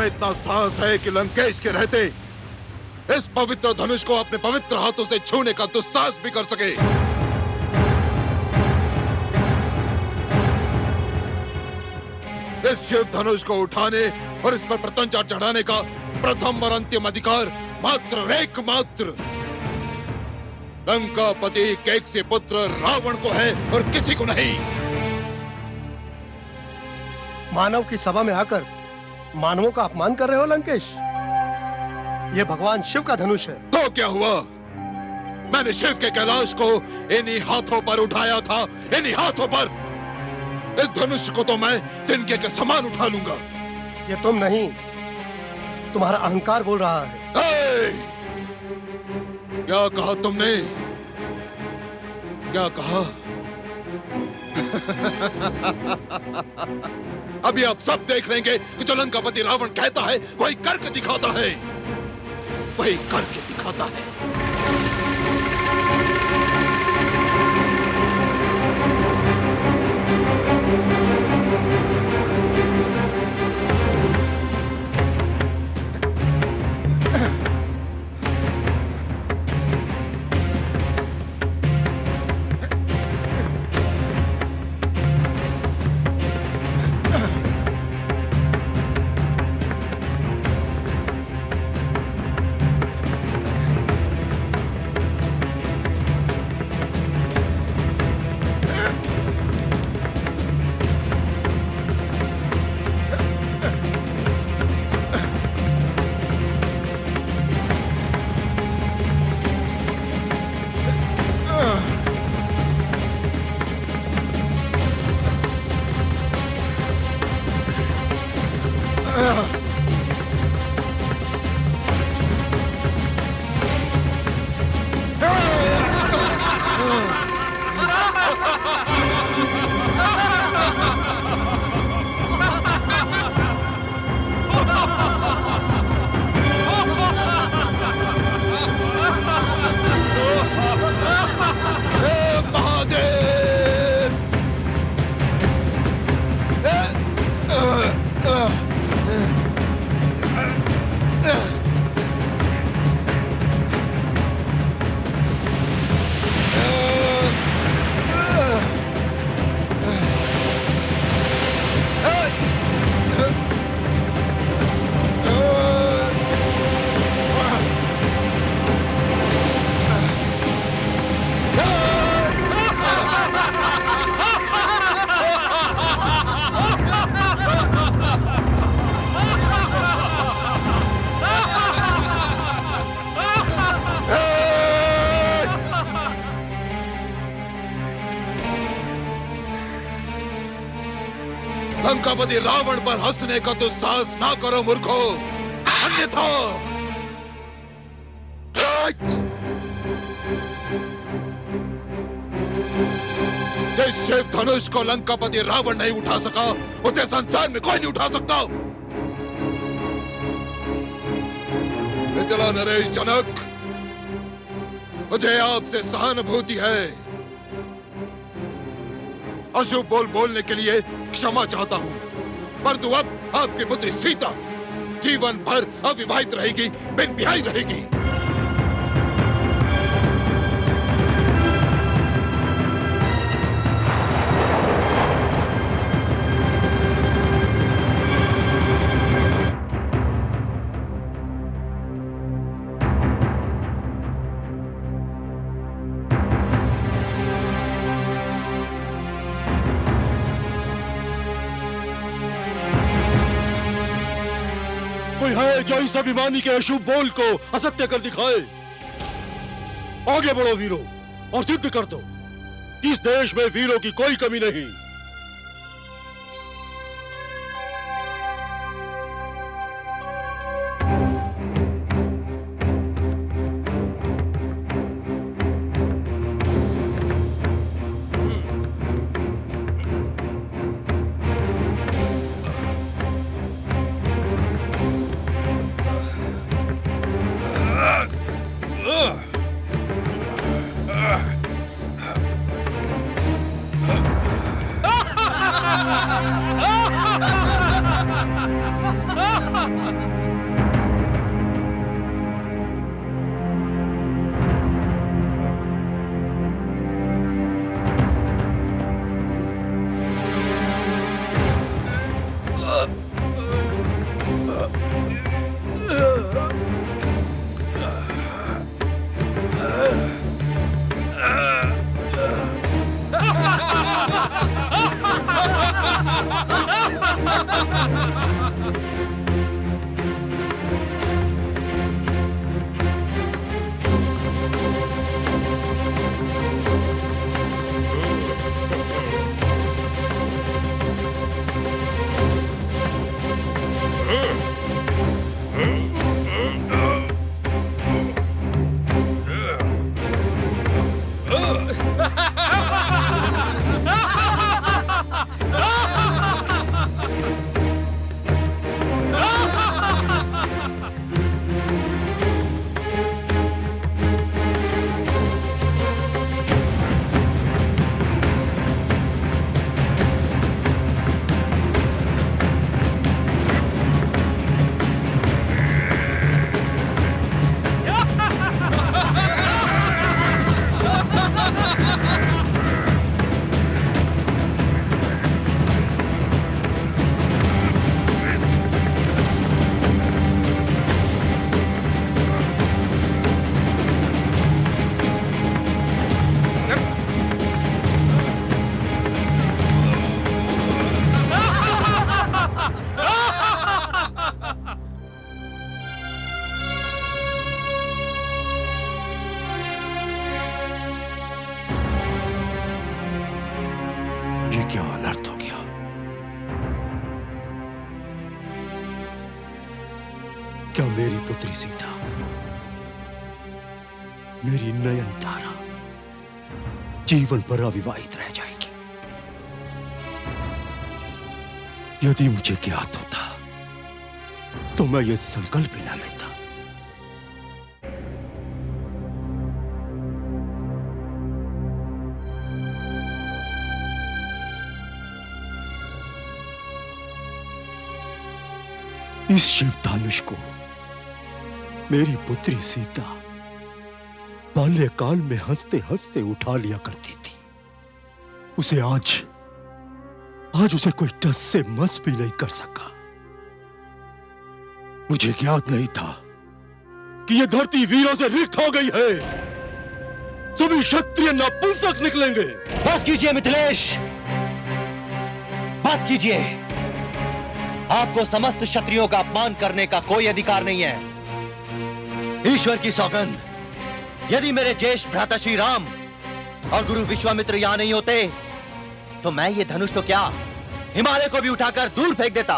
इतना साहस है कि लंकेश के रहते इस पवित्र धनुष को अपने पवित्र हाथों से छूने का दुस्साहस भी कर सके। इस शिव धनुष को उठाने और इस पर प्रत्यंचा चढ़ाने का प्रथम और अंतिम अधिकार मात्र एकमात्र लंकापति कैकसी पुत्र रावण को है और किसी को नहीं। मानव की सभा में आकर मानवों का अपमान कर रहे हो लंकेश। यह भगवान शिव का धनुष है। तो क्या हुआ? मैंने शिव के कैलाश को इन्हीं हाथों पर उठाया था, इन्हीं हाथों पर। इस धनुष को तो मैं तिनके के समान उठा लूंगा। ये तुम नहीं, तुम्हारा अहंकार बोल रहा है। क्या कहा तुमने? क्या कहा? अभी आप सब देख लेंगे कि जो लंकापति रावण कहता है वही करके दिखाता है, वही करके दिखाता है। लंकापति रावण पर हंसने का दुस्साहस ना करो मूर्खो, अन्यथा जिस शिव धनुष को लंकापति रावण नहीं उठा सका उसे संसार में कोई नहीं उठा सकता। मिथिला नरेश जनक, मुझे आपसे सहानुभूति है। अशुभ बोलने के लिए क्षमा चाहता हूं, परंतु अब आपकी पुत्री सीता जीवन भर अविवाहित रहेगी, बिन ब्याही रहेगी। कोई है जो इस अभिमानी के अशुभ बोल को असत्य कर दिखाए? आगे बढ़ो वीरों और सिद्ध कर दो कि इस देश में वीरों की कोई कमी नहीं। क्या अनर्थ हो गया। क्या मेरी पुत्री सीता, मेरी नयनतारा जीवन भर अविवाहित रह जाएगी? यदि मुझे ज्ञात होता तो मैं ये संकल्प ही न लेता। इस शिवधनुष को मेरी पुत्री सीता बाल्यकाल में हंसते हंसते उठा लिया करती थी। उसे आज उसे कोई टस से मस भी नहीं कर सका। मुझे ज्ञात नहीं था कि यह धरती वीरों से रिक्त हो गई है। सभी क्षत्रिय नपुंसक निकलेंगे। बस कीजिए मिथिलेश, बस कीजिए। आपको समस्त क्षत्रियों का अपमान करने का कोई अधिकार नहीं है। ईश्वर की सौगंध, यदि मेरे ज्येष्ठ भ्राता श्री राम और गुरु विश्वामित्र यहां नहीं होते तो मैं ये धनुष तो क्या हिमालय को भी उठाकर दूर फेंक देता।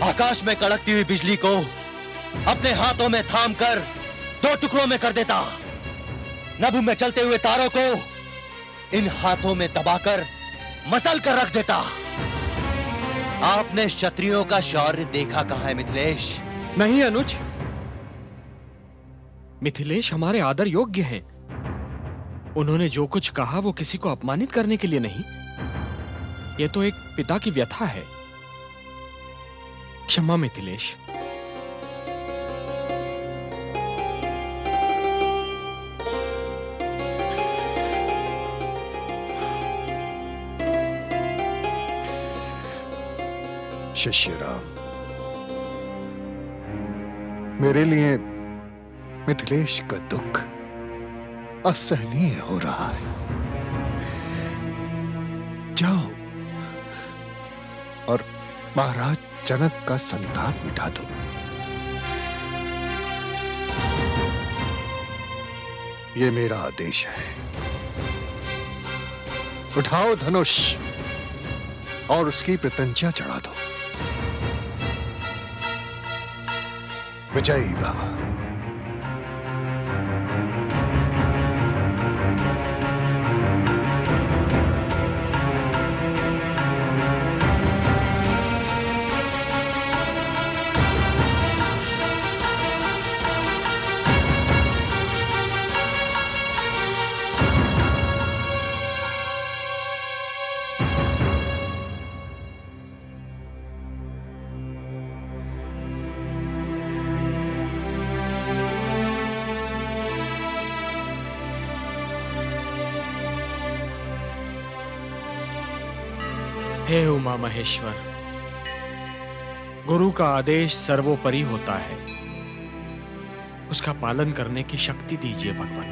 आकाश में कड़कती हुई बिजली को अपने हाथों में थामकर दो टुकड़ों में कर देता। नभ में चलते हुए तारों को इन हाथों में दबाकर मसल कर रख देता। आपने क्षत्रियों का शौर्य देखा कहां है मिथिलेश? नहीं अनुज, मिथिलेश हमारे आदर योग्य हैं। उन्होंने जो कुछ कहा वो किसी को अपमानित करने के लिए नहीं, ये तो एक पिता की व्यथा है। क्षमा मिथिलेश। शिष्य राम, मेरे लिए मिथिलेश का दुख असहनीय हो रहा है। जाओ और महाराज जनक का संताप मिटा दो। ये मेरा आदेश है। उठाओ धनुष और उसकी प्रत्यंचा चढ़ा दो। विजयी भव। हे उमा महेश्वर, गुरु का आदेश सर्वोपरि होता है। उसका पालन करने की शक्ति दीजिए भगवान।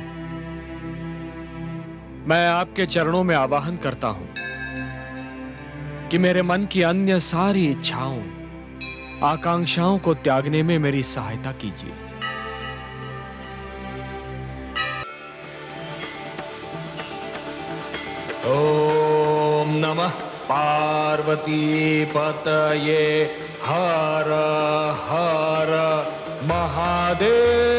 मैं आपके चरणों में आवाहन करता हूं कि मेरे मन की अन्य सारी इच्छाओं, आकांक्षाओं को त्यागने में मेरी सहायता कीजिए। ओम नमः पार्वती पतये हर हर महादेव।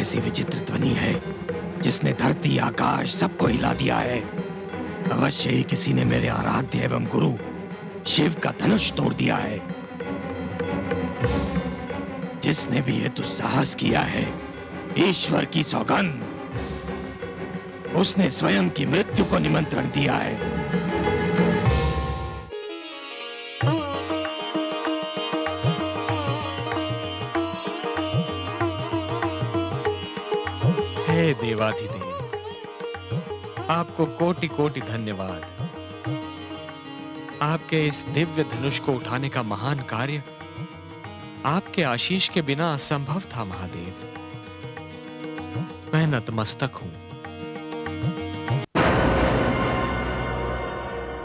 ऐसी विचित्र ध्वनि है जिसने धरती आकाश सबको हिला दिया है। अवश्य ही किसी ने मेरे आराध्य एवं गुरु शिव का धनुष तोड़ दिया है। जिसने भी ये दुस्साहस किया है, ईश्वर की सौगंध, उसने स्वयं की मृत्यु को निमंत्रण दिया है। हे देवाधिदेव, आपको कोटि कोटि धन्यवाद। आपके इस दिव्य धनुष को उठाने का महान कार्य आपके आशीष के बिना असंभव था महादेव। मैं नतमस्तक हूं।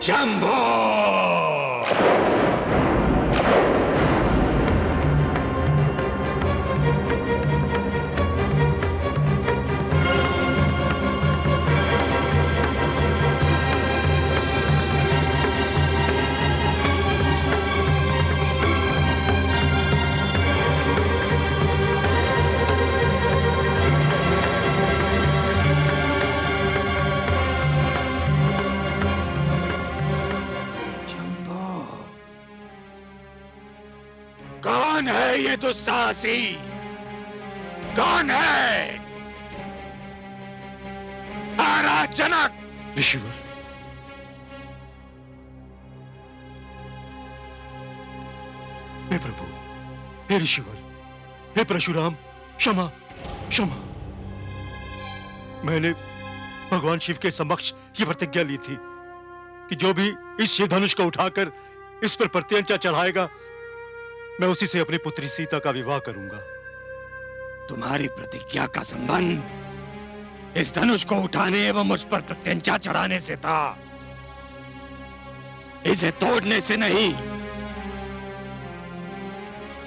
शंभो! कौन है ये दुस्साहसी? कौन है? जनक! ऋषिवर, हे प्रभु, हे ऋषिवर, हे परशुराम, क्षमा क्षमा। मैंने भगवान शिव के समक्ष ये प्रतिज्ञा ली थी कि जो भी इस शिव धनुष को उठाकर इस पर प्रत्यंचा चढ़ाएगा, मैं उसी से अपनी पुत्री सीता का विवाह करूंगा। तुम्हारी प्रतिज्ञा का संबंध इस धनुष को उठाने एवं उस पर प्रत्यंचा चढ़ाने से था, इसे तोड़ने से नहीं।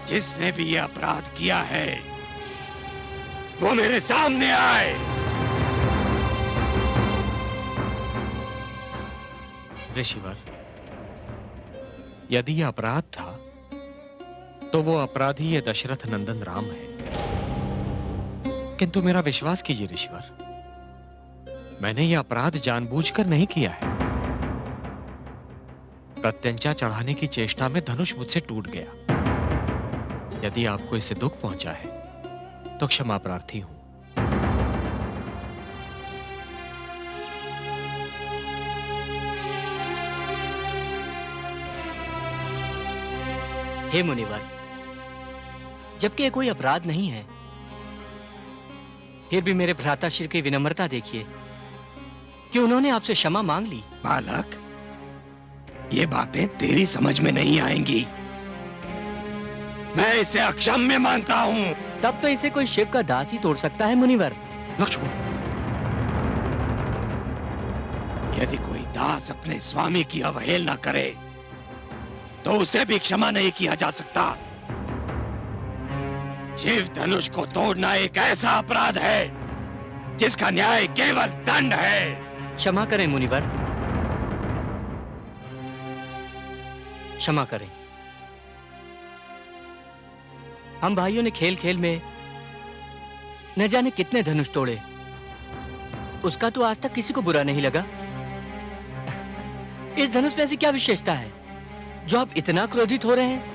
जिसने भी यह अपराध किया है वो मेरे सामने आए। ऋषिवर, यदि यह अपराध था तो वो अपराधी ये दशरथ नंदन राम है। किंतु मेरा विश्वास कीजिए ऋषिवर, मैंने यह अपराध जानबूझकर नहीं किया है। प्रत्यंचा चढ़ाने की चेष्टा में धनुष मुझसे टूट गया। यदि आपको इससे दुख पहुंचा है तो क्षमा प्रार्थी हूं। हे मुनिवर, जबकि ये कोई अपराध नहीं है, फिर भी मेरे भ्राताश्री की विनम्रता देखिए कि उन्होंने आपसे क्षमा मांग ली। बालक, ये बातें तेरी समझ में नहीं आएंगी। मैं इसे अक्षम्य मानता हूं। तब तो इसे कोई शिव का दास ही तोड़ सकता है मुनिवर। लक्ष्मण, यदि कोई दास अपने स्वामी की अवहेलना करे तो उसे भी क्षमा नहीं किया जा सकता। शिव धनुष को तोड़ना एक ऐसा अपराध है जिसका न्याय केवल दंड है। क्षमा करें मुनिवर, क्षमा करें। हम भाइयों ने खेल खेल में न जाने कितने धनुष तोड़े, उसका तो आज तक किसी को बुरा नहीं लगा। इस धनुष में ऐसी क्या विशेषता है जो आप इतना क्रोधित हो रहे हैं?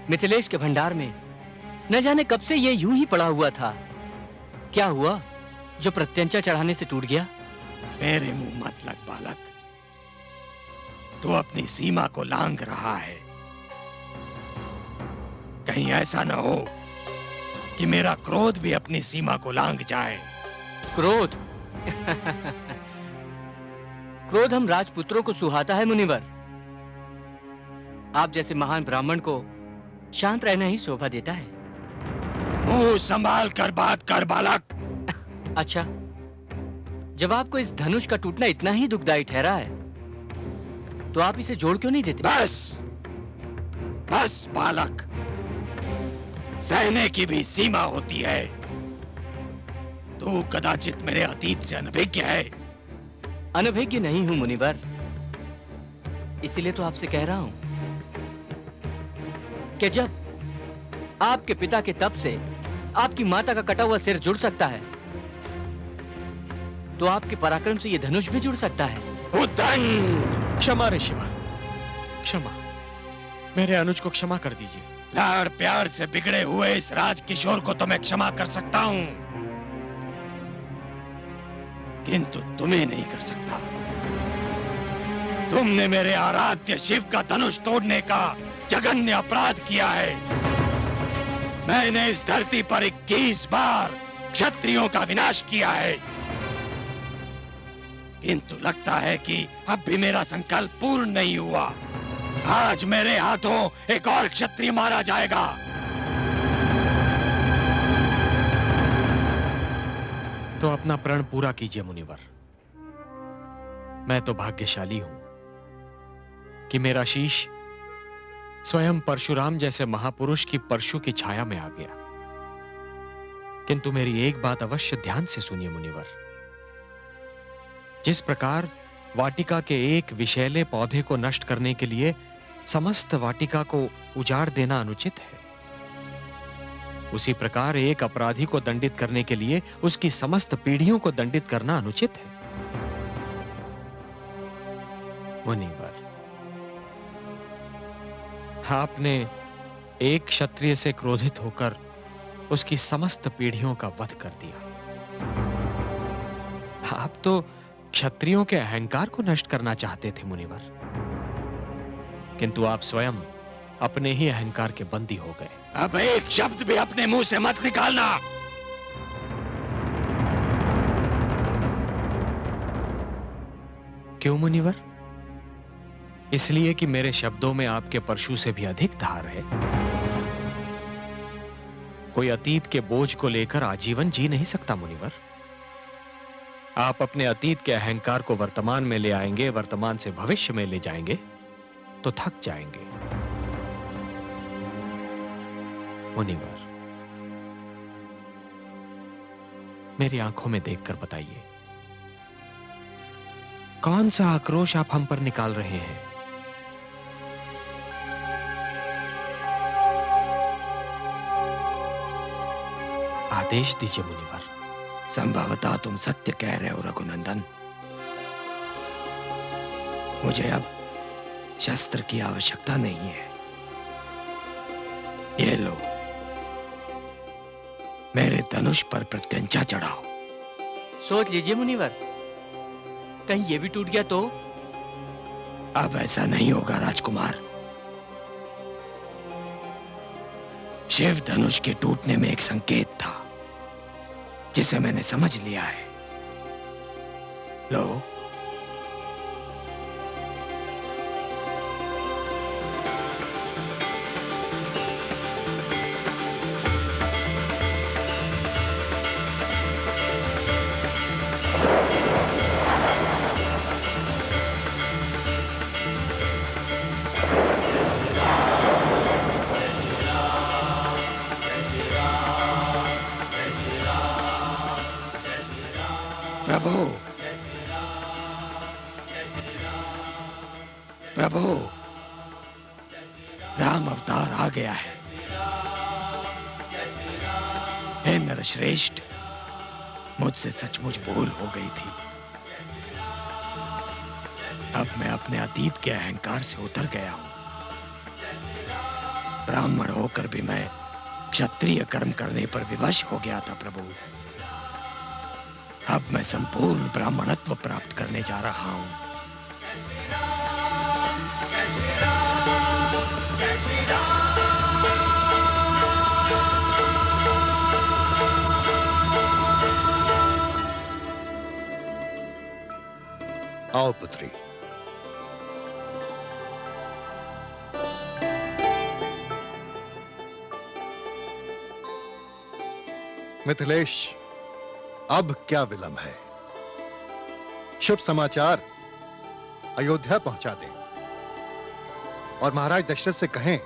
मिथिलेश के भंडार में न जाने कब से ये यूं ही पड़ा हुआ था। क्या हुआ जो प्रत्यंचा चढ़ाने से टूट गया? मेरे मुंह मत लग बालक, तू अपनी सीमा को लांघ रहा है। कहीं ऐसा न हो कि मेरा क्रोध भी अपनी सीमा को लांघ जाए। क्रोध? क्रोध हम राजपुत्रों को सुहाता है मुनिवर। आप जैसे महान ब्राह्मण को शांत रहना ही शोभा देता है। मुंह संभाल कर बात कर बालक। अच्छा, जब आपको इस धनुष का टूटना इतना ही दुखदाई ठहरा है तो आप इसे जोड़ क्यों नहीं देते? बस बस बालक, सहने की भी सीमा होती है। तू कदाचित मेरे अतीत से अनभिज्ञ है। अनभिज्ञ नहीं हूं मुनिवर, इसीलिए तो आपसे कह रहा हूं कि जब आपके पिता के तप से आपकी माता का कटा हुआ सिर जुड़ सकता है, तो आपके पराक्रम से ये धनुष भी जुड़ सकता है। उद्दंड! क्षमा ऋषिवर, क्षमा। मेरे अनुज को क्षमा कर दीजिए। लाड़ प्यार से बिगड़े हुए इस राजकिशोर को तो मैं क्षमा कर सकता हूं, किंतु तुम्हें नहीं कर सकता। तुमने मेरे आराध्य शिव का धनुष तोड़ने का जघन्य अपराध किया है। मैंने इस धरती पर 21 बार क्षत्रियों का विनाश किया है, किंतु लगता है कि अब भी मेरा संकल्प पूर्ण नहीं हुआ। आज मेरे हाथों एक और क्षत्रिय मारा जाएगा। तो अपना प्रण पूरा कीजिए मुनिवर। मैं तो भाग्यशाली हूं कि मेरा शीश स्वयं परशुराम जैसे महापुरुष की परशु की छाया में आ गया। किंतु मेरी एक बात अवश्य ध्यान से सुनिए मुनिवर। जिस प्रकार वाटिका के एक विषैले पौधे को नष्ट करने के लिए समस्त वाटिका को उजाड़ देना अनुचित है, उसी प्रकार एक अपराधी को दंडित करने के लिए उसकी समस्त पीढ़ियों को दंडित करना अनुचित है। मुनिवर, आपने एक क्षत्रिय से क्रोधित होकर उसकी समस्त पीढ़ियों का वध कर दिया। आप तो क्षत्रियों के अहंकार को नष्ट करना चाहते थे मुनिवर, किंतु आप स्वयं अपने ही अहंकार के बंदी हो गए। अब एक शब्द भी अपने मुंह से मत निकालना। क्यों मुनिवर? इसलिए कि मेरे शब्दों में आपके परशु से भी अधिक धार है। कोई अतीत के बोझ को लेकर आजीवन जी नहीं सकता मुनिवर। आप अपने अतीत के अहंकार को वर्तमान में ले आएंगे, वर्तमान से भविष्य में ले जाएंगे तो थक जाएंगे। मुनिवर, मेरी आंखों में देखकर बताइए, कौन सा आक्रोश आप हम पर निकाल रहे हैं? आदेश दीजिए मुनिवर। संभवतः तुम सत्य कह रहे हो रघुनंदन। मुझे अब शस्त्र की आवश्यकता नहीं है। ये लो, मेरे धनुष पर प्रत्यंचा चढ़ाओ। सोच लीजिए मुनिवर, कहीं ये भी टूट गया तो? अब ऐसा नहीं होगा राजकुमार। शिव धनुष के टूटने में एक संकेत था जिसे मैंने समझ लिया है। लो, प्रभु, प्रभु, राम अवतार आ गया है। हे नरश्रेष्ठ, मुझसे सचमुच भूल हो गई थी। अब मैं अपने अतीत के अहंकार से उतर गया हूं। ब्राह्मण होकर भी मैं क्षत्रिय कर्म करने पर विवश हो गया था प्रभु। अब मैं संपूर्ण ब्राह्मणत्व प्राप्त करने जा रहा हूं। आओ पुत्री। मिथिलेश, अब क्या विलंब है? शुभ समाचार अयोध्या पहुंचा दें और महाराज दशरथ से कहें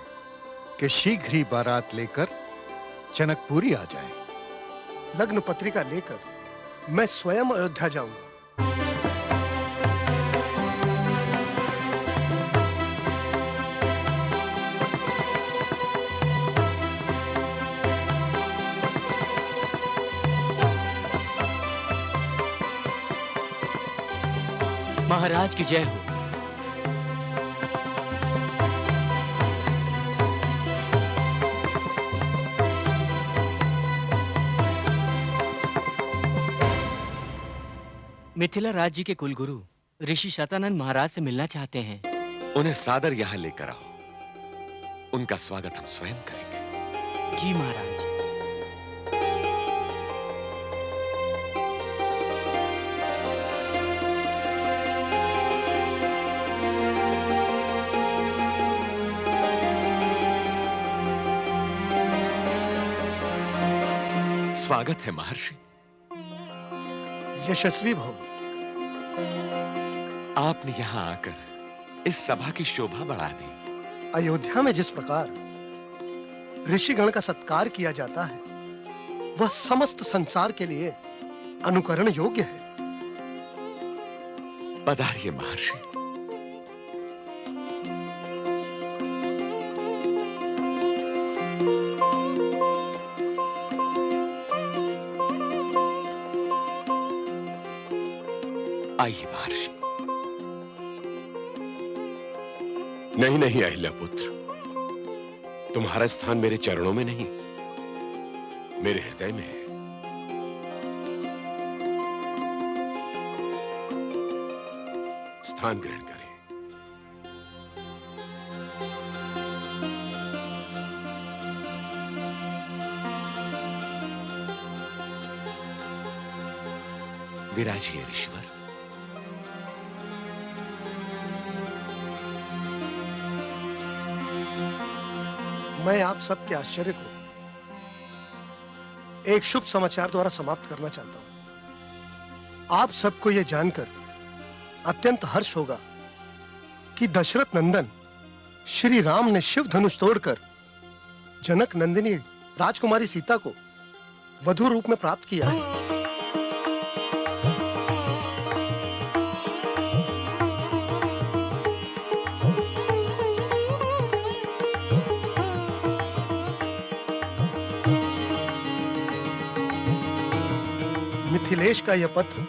कि शीघ्र ही बारात लेकर जनकपुरी आ जाएं। लग्न पत्रिका लेकर मैं स्वयं अयोध्या जाऊंगा। महाराज की जय हो। मिथिला राज्य के कुलगुरु ऋषि शतानंद महाराज से मिलना चाहते हैं। उन्हें सादर यहाँ लेकर आओ। उनका स्वागत हम स्वयं करेंगे। जी महाराज। स्वागत है महर्षि। यशस्वी भव। आपने यहाँ आकर इस सभा की शोभा बढ़ा दी। अयोध्या में जिस प्रकार ऋषिगण का सत्कार किया जाता है वह समस्त संसार के लिए अनुकरण योग्य है। पधारिए महर्षि। आइए महर्षि। नहीं नहीं अहिल्या पुत्र, तुम्हारा स्थान मेरे चरणों में नहीं, मेरे हृदय में है। स्थान ग्रहण करें। विराजिए ऋषिवर। मैं आप सबके आश्चर्य को एक शुभ समाचार द्वारा समाप्त करना चाहता हूं। आप सबको यह जानकर अत्यंत हर्ष होगा कि दशरथ नंदन श्री राम ने शिव धनुष तोड़कर जनक नंदिनी राजकुमारी सीता को वधु रूप में प्राप्त किया है। मिथिलेश का यह पत्र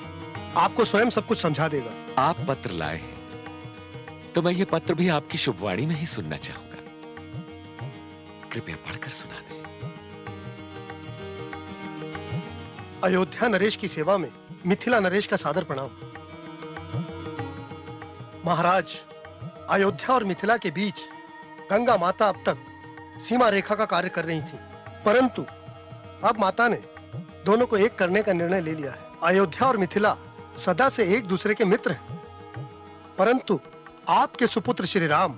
आपको स्वयं सब कुछ समझा देगा। आप पत्र लाए हैं तो मैं ये पत्र भी आपकी शुभवाणी में ही सुनना चाहूंगा। कृपया पढ़कर सुना दें। अयोध्या नरेश की सेवा में मिथिला नरेश का सादर प्रणाम। महाराज, अयोध्या और मिथिला के बीच गंगा माता अब तक सीमा रेखा का कार्य कर रही थी, परंतु अब माता ने दोनों को एक करने का निर्णय ले लिया है। अयोध्या और मिथिला सदा से एक दूसरे के मित्र हैं, परंतु आपके सुपुत्र श्री राम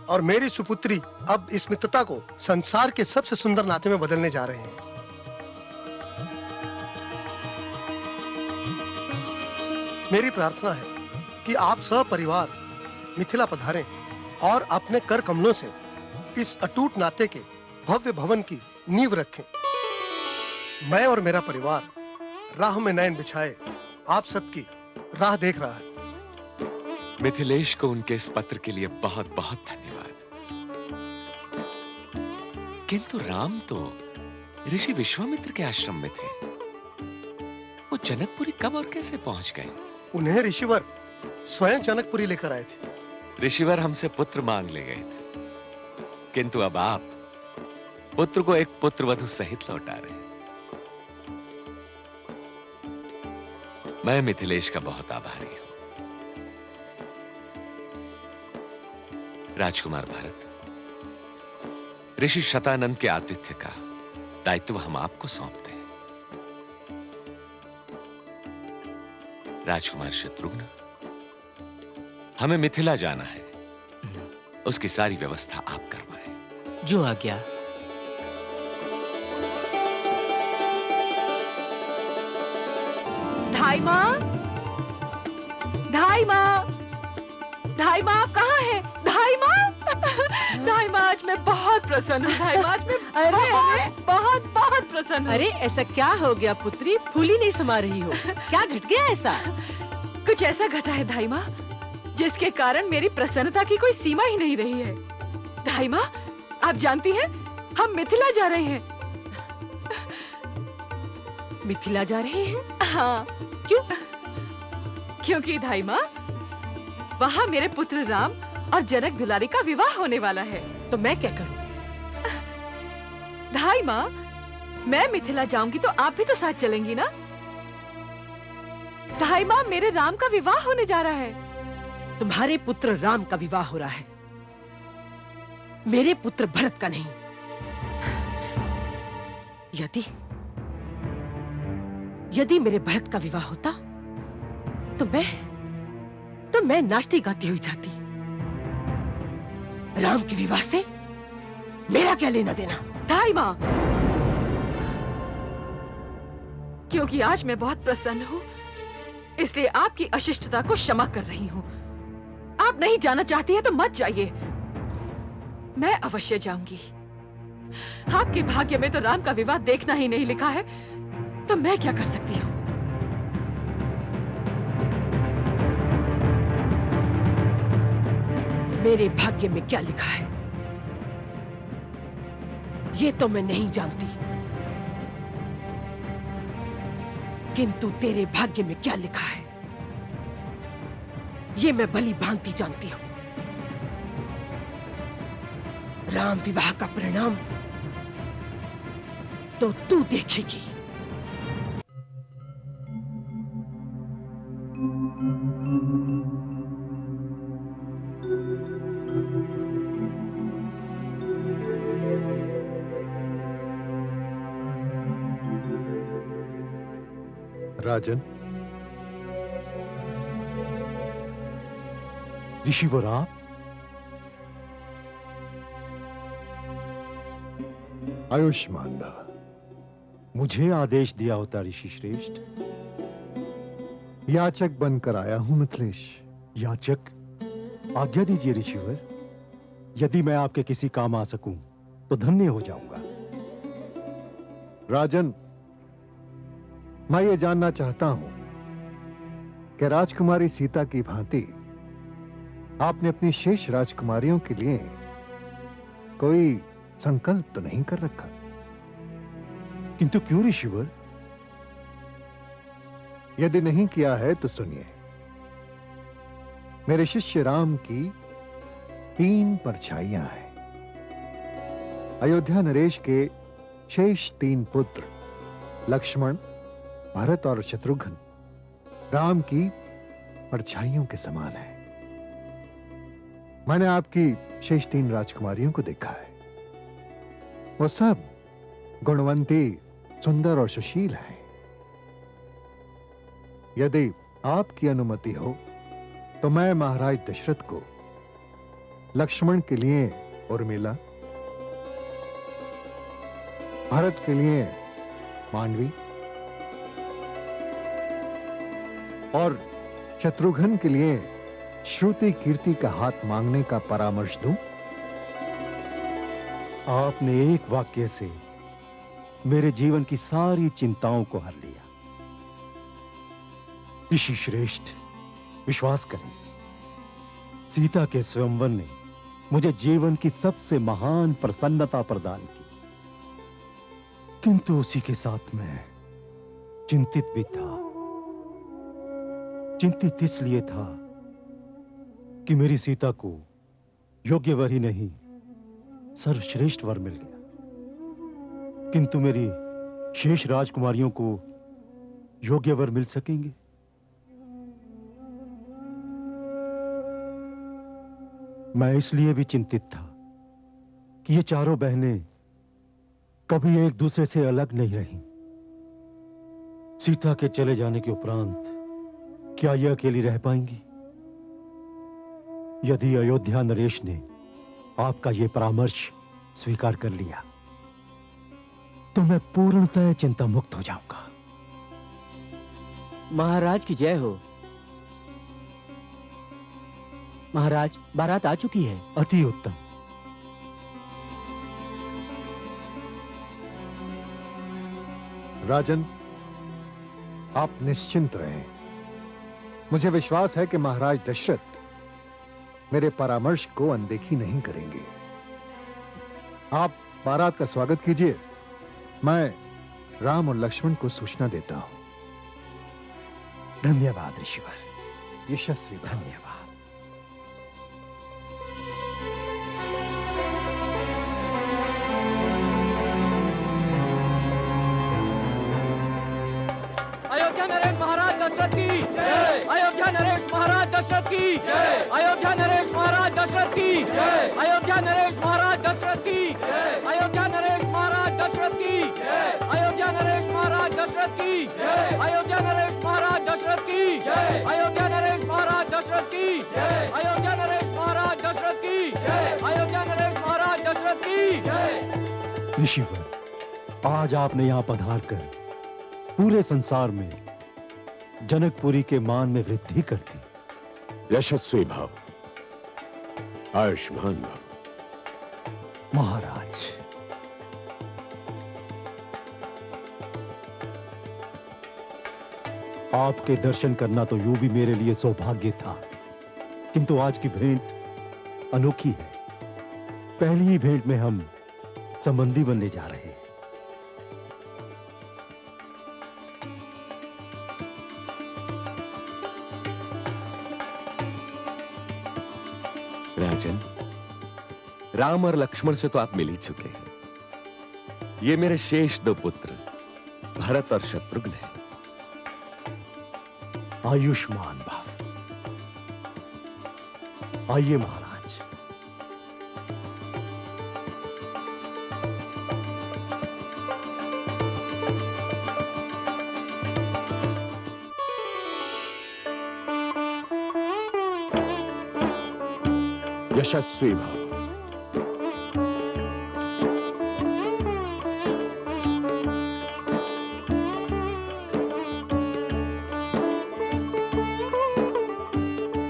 और मेरी सुपुत्री अब इस मित्रता को संसार के सबसे सुंदर नाते में बदलने जा रहे हैं। मेरी प्रार्थना है कि आप सब परिवार मिथिला पधारें और अपने कर कमलों से इस अटूट नाते के भव्य भवन की नींव रखें। मैं और मेरा परिवार राह में नयन बिछाए आप सबकी राह देख रहा है। मिथिलेश को उनके इस पत्र के लिए बहुत बहुत धन्यवाद। किंतु राम तो ऋषि विश्वामित्र के आश्रम में थे। वो जनकपुरी कब और कैसे पहुंच गए? उन्हें ऋषिवर स्वयं जनकपुरी लेकर आए थे। ऋषिवर हमसे पुत्र मांग ले गए थे, किंतु अब आप पुत्र को एक पुत्र वधु सहित लौटा रहे हैं। मैं मिथिलेश का बहुत आभारी हूं। राजकुमार भरत, ऋषि शतानंद के आतिथ्य का दायित्व हम आपको सौंपते हैं। राजकुमार शत्रुघ्न, हमें मिथिला जाना है, उसकी सारी व्यवस्था आप करवाएं। जो आज्ञा। धाई माँ, धाई माँ, धाई माँ, आप कहाँ हैं? धाई माँ, धाई माँ, आज मैं बहुत प्रसन्न हूँ। धाई माँ, आज मैं बहुत बहुत प्रसन्न हूँ। अरे ऐसा क्या हो गया पुत्री, फूली नहीं समा रही हो? क्या घट गया ऐसा? कुछ ऐसा घटा है धाई माँ जिसके कारण मेरी प्रसन्नता की कोई सीमा ही नहीं रही है। धाई माँ, आप जानती हैं हम मिथिला जा रहे हैं। मिथिला जा रहे हैं? हाँ। क्यों? क्योंकि धाई माँ, वहाँ मेरे पुत्र राम और जनक दुलारी का विवाह होने वाला है। तो मैं क्या करूं? धाई माँ, मैं मिथिला जाऊंगी तो आप भी तो साथ चलेंगी ना? धाई माँ, मेरे राम का विवाह होने जा रहा है। तुम्हारे पुत्र राम का विवाह हो रहा है, मेरे पुत्र भरत का नहीं। यदि मेरे भरत का विवाह होता तो मैं नाचती गाती हुई जाती। राम के विवाह से मेरा क्या लेना देना? धाई माँ, क्योंकि आज मैं बहुत प्रसन्न हूँ, इसलिए आपकी अशिष्टता को क्षमा कर रही हूँ। आप नहीं जाना चाहती है तो मत जाइए, मैं अवश्य जाऊंगी। आपके भाग्य में तो राम का विवाह देखना ही नहीं लिखा है, तो मैं क्या कर सकती हूँ? मेरे भाग्य में क्या लिखा है ये तो मैं नहीं जानती, किंतु तेरे भाग्य में क्या लिखा है ये मैं भली भांति जानती हूं। राम विवाह का परिणाम तो तू देखेगी। राजन, ऋषिवर आप? आयुष्मान भव। मुझे आदेश दिया होता ऋषि श्रेष्ठ। याचक बनकर आया हूं मिथिलेश। याचक? आज्ञा दीजिए ऋषिवर। यदि मैं आपके किसी काम आ सकूं तो धन्य हो जाऊंगा। राजन, मैं ये जानना चाहता हूं कि राजकुमारी सीता की भांति आपने अपनी शेष राजकुमारियों के लिए कोई संकल्प तो नहीं कर रखा? किंतु क्यों ऋषिवर? यदि नहीं किया है तो सुनिए। मेरे शिष्य राम की 3 परछाइयां हैं। अयोध्या नरेश के शेष 3 पुत्र लक्ष्मण, भरत और शत्रुघ्न राम की परछाइयों के समान है। मैंने आपकी शेष 3 राजकुमारियों को देखा है। वो सब गुणवंती, सुंदर और सुशील हैं। यदि आपकी अनुमति हो तो मैं महाराज दशरथ को लक्ष्मण के लिए उर्मिला, भरत के लिए मांडवी और शत्रुघ्न के लिए श्रुति कीर्ति का हाथ मांगने का परामर्श दूं? आपने एक वाक्य से मेरे जीवन की सारी चिंताओं को हर लिया। ऋषि श्रेष्ठ, विश्वास करें, सीता के स्वयंवर ने मुझे जीवन की सबसे महान प्रसन्नता प्रदान की, किंतु उसी के साथ मैं चिंतित भी था। चिंतित इसलिए था कि मेरी सीता को योग्य वर ही नहीं, सर्वश्रेष्ठ वर मिल गया, किंतु मेरी शेष राजकुमारियों को योग्य वर मिल सकेंगे? मैं इसलिए भी चिंतित था कि ये चारों बहनें कभी एक दूसरे से अलग नहीं रहीं। सीता के चले जाने के उपरांत क्या ये अकेली रह पाएंगी? यदि अयोध्या नरेश ने आपका ये परामर्श स्वीकार कर लिया तो मैं पूर्णतः चिंता मुक्त हो जाऊंगा। महाराज की जय हो। महाराज, बारात आ चुकी है। अति उत्तम। राजन, आप निश्चिंत रहें। मुझे विश्वास है कि महाराज दशरथ मेरे परामर्श को अनदेखी नहीं करेंगे। आप बारात का स्वागत कीजिए। मैं राम और लक्ष्मण को सूचना देता हूं। धन्यवाद ऋषिवर। यशस्वी भव। धन्यवाद। दशरथ की जय। अयोध्या नरेश महाराज दशरथ की जय। अयोध्या नरेश महाराज दशरथ की जय। अयोध्या नरेश महाराज दशरथ की जय। अयोध्या नरेश महाराज दशरथ की जय। अयोध्या नरेश महाराज दशरथ की जय। अयोध्या नरेश महाराज दशरथ की जय। अयोध्या नरेश महाराज दशरथ की जय। अयोध्या नरेश महाराज दशरथ की जय। अयोध्या नरेश महाराज दशरथ की जय। ऋषिवर, आज आपने यहाँ पधार कर पूरे संसार में जनकपुरी के मान में वृद्धि कर दी। यशस्वी भाव, आयुष्मान भाव। महाराज, आपके दर्शन करना तो यूं भी मेरे लिए सौभाग्य था, किंतु आज की भेंट अनोखी है। पहली ही भेंट में हम संबंधी बनने जा रहे हैं। राजन, राम और लक्ष्मण से तो आप मिल ही चुके हैं। ये मेरे शेष दो पुत्र भरत और शत्रुघ्न हैं। आयुष्मान भव। आइए महाराज। यशस्वी भाव।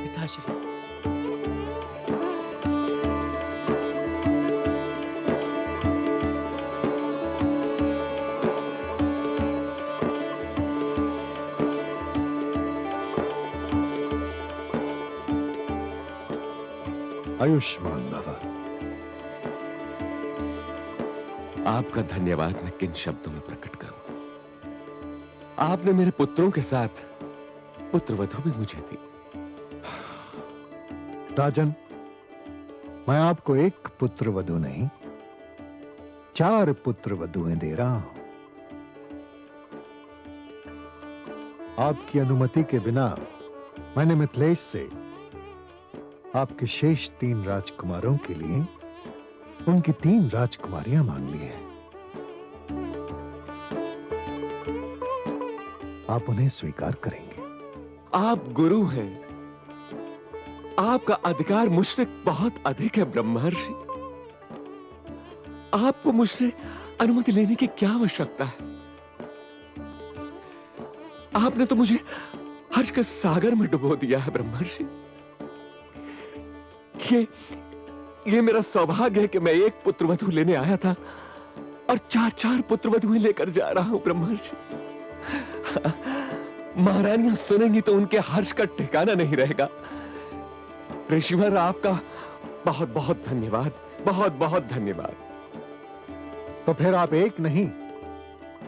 पिताश्री, आयुष्मान भव। आपका धन्यवाद मैं किन शब्दों में प्रकट करूं। आपने मेरे पुत्रों के साथ पुत्रवधू भी मुझे दी। राजन, मैं आपको एक पुत्र वधू नहीं, 4 पुत्र वधुएं दे रहा हूं। आपकी अनुमति के बिना मैंने मिथिलेश से आपके शेष 3 राजकुमारों के लिए उनकी 3 राजकुमारियां मांग ली हैं। आप उन्हें स्वीकार करेंगे? आप गुरु हैं, आपका अधिकार मुझसे बहुत अधिक है ब्रह्मर्षि। आपको मुझसे अनुमति लेने की क्या आवश्यकता है? आपने तो मुझे हर्ष के सागर में डुबो दिया है ब्रह्मर्षि। ये मेरा सौभाग्य है कि मैं एक पुत्रवधू लेने आया था और 4 पुत्रवधुएं लेकर जा रहा हूं ब्रह्मर्षि। महारानियां सुनेंगी तो उनके हर्ष का ठिकाना नहीं रहेगा। ऋषिवर, आपका बहुत बहुत धन्यवाद, बहुत बहुत धन्यवाद। तो फिर आप एक नहीं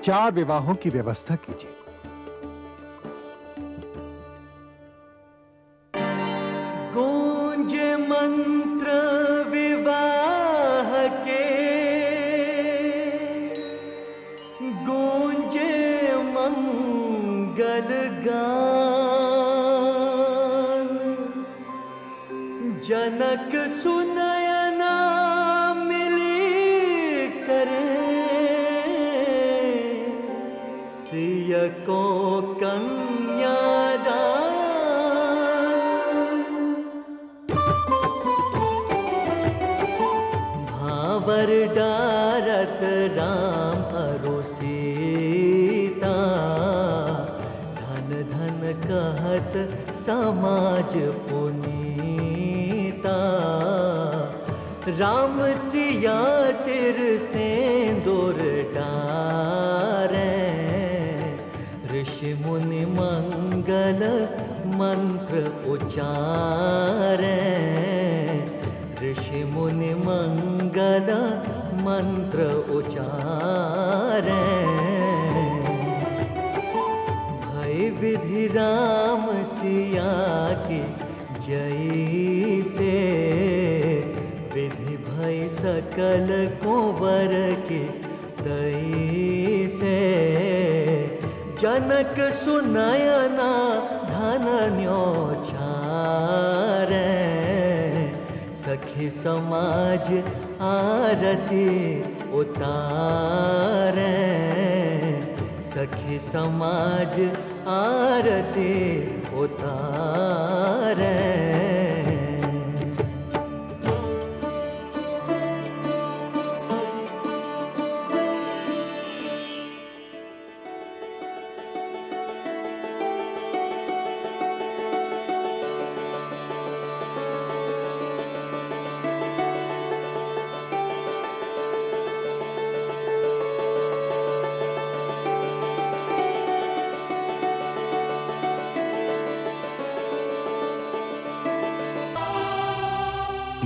4 विवाहों की व्यवस्था कीजिए। गूंजे मंत्र विवाह के, गूंजे मंगल गान, जनक सुनयना मिली करे, सिय को कन्यादान। भावर डारत राम अरु सीता, धन धन कहत समाज पुनीता। राम सिया सिर सेंदूर डारे, ऋषि मुनि मंगल मंत्र उचारे, ऋषि मुनि मंगल मंत्र उचारे। भय विधि राम सिया की जय से, विधि भय सकल कुंवर की तई से। जनक सुनयना धन न्योछारे सखी समाज आरती उतारे सखी समाज आरती उतारे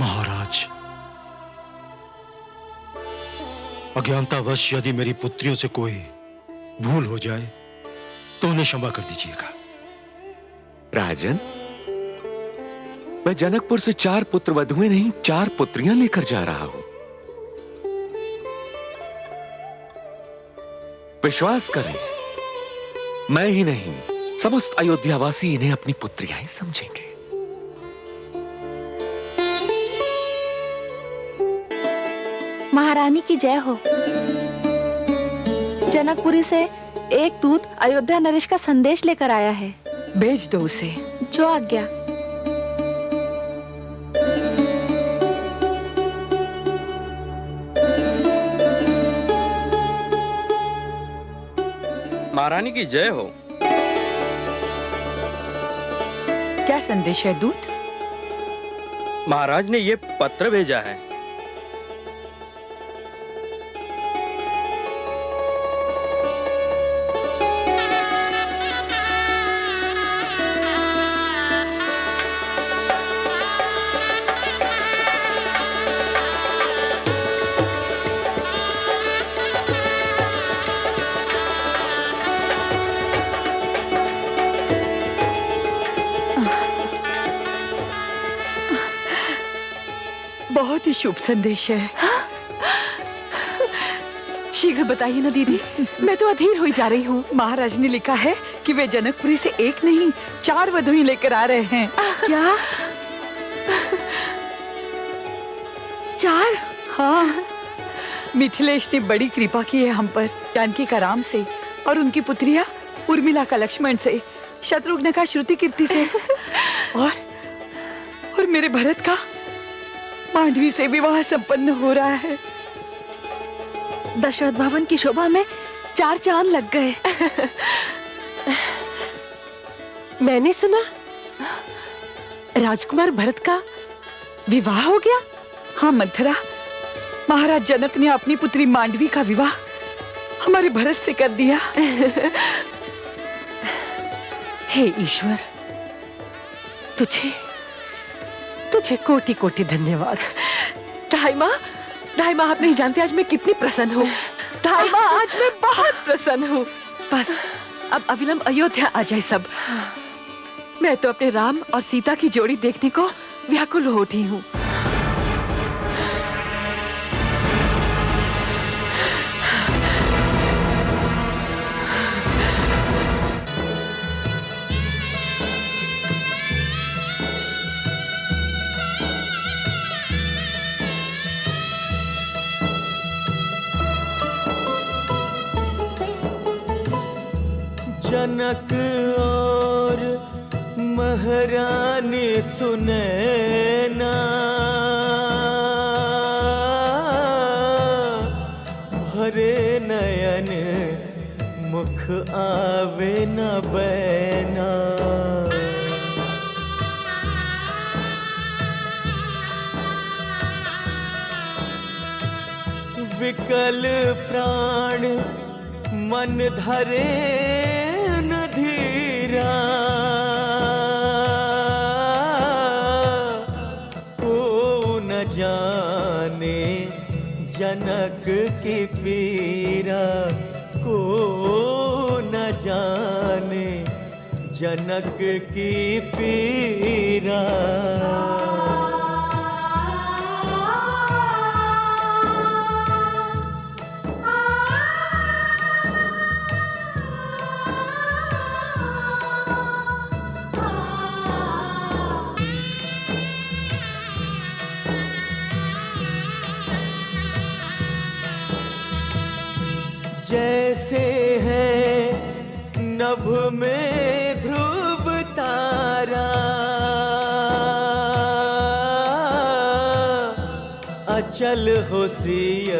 महाराज, अज्ञानतावश यदि मेरी पुत्रियों से कोई भूल हो जाए तो उन्हें क्षमा कर दीजिएगा। राजन, मैं जनकपुर से 4 पुत्र वधुएं नहीं 4 पुत्रियां लेकर जा रहा हूं। विश्वास करें, मैं ही नहीं समस्त अयोध्यावासी इन्हें अपनी पुत्रियां समझेंगे। महारानी की जय हो। जनकपुरी से एक दूत अयोध्या नरेश का संदेश लेकर आया है। भेज दो उसे। जो आज्ञा। महारानी की जय हो। क्या संदेश है दूत? महाराज ने ये पत्र भेजा है। बहुत ही शुभ संदेश है। शीघ्र बताइए ना दीदी, मैं तो अधीर हुई जा रही हूँ। महाराज ने लिखा है कि वे जनकपुरी से एक नहीं 4 वधुएं लेकर आ रहे हैं। क्या? 4? हाँ, मिथिलेश ने बड़ी कृपा की है हम पर, जानकी का राम से और उनकी पुत्रिया उर्मिला का लक्ष्मण से, शत्रुघ्न का श्रुति कीर्ति से और मेरे भरत का मांडवी से विवाह संपन्न हो रहा है। दशरथ भवन की शोभा में 4 चांद लग गए। मैंने सुना राजकुमार भरत का विवाह हो गया। हाँ मंथरा, महाराज जनक ने अपनी पुत्री मांडवी का विवाह हमारे भरत से कर दिया। हे ईश्वर, तुझे कोटि कोटि धन्यवाद। धाई माँ, आप नहीं जानते आज मैं कितनी प्रसन्न हूँ। धाई माँ, आज मैं बहुत प्रसन्न हूँ। बस अब अविलंब अयोध्या आ जाए सब। मैं तो अपने राम और सीता की जोड़ी देखने को व्याकुल हो उठी हूँ। जनक और महारानी सुनैना भरे नयन मुख आवे न बैना। विकल प्राण मन धरे न धीरा, को न जाने जनक की पीरा, को न जाने जनक की पीरा। जैसे है नभ में ध्रुव तारा, अचल हो सिय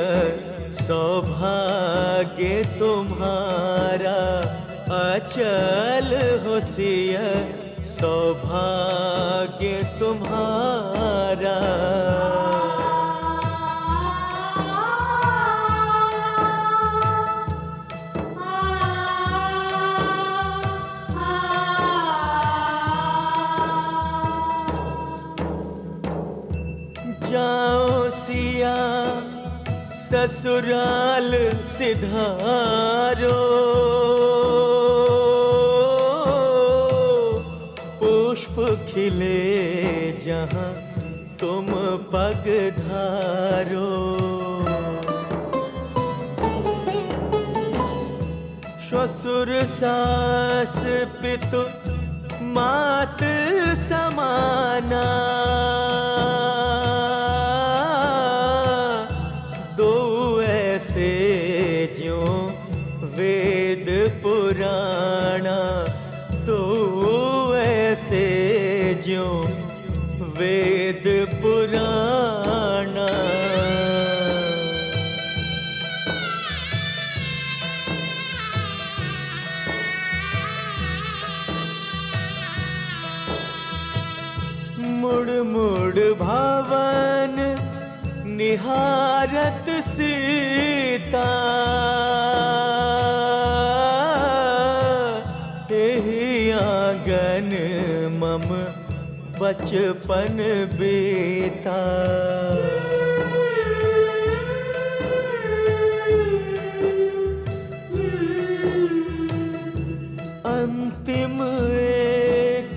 सौभाग्य तुम्हारा, अचल हो सिय सौभाग्य तुम्हारा। जाओ सिया ससुराल सिधारो, पुष्प खिले जहां तुम पग धारो। ससुर सास पितु मात समाना, दो ऐसे ज्यों वेद पुराणा, दो ऐसे ज्यों वेद पुराणा। मुड़ मुड़ भवन निहारत सीता, एहि आंगन मम बचपन बीता। अंतिम एक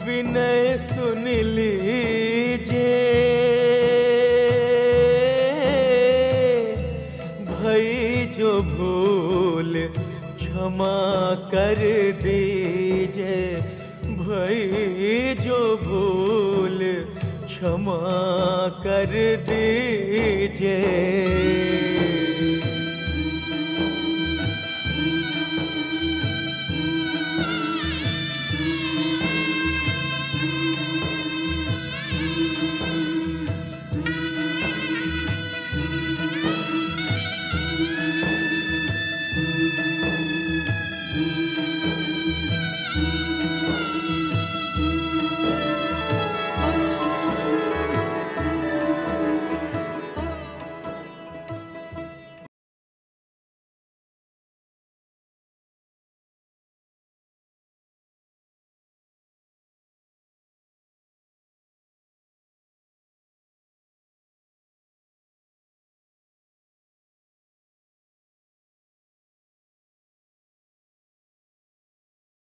विनय सुन लीजिए, भई जो भूल क्षमा कर दीजिए, भई जो भूल क्षमा कर दीजिए।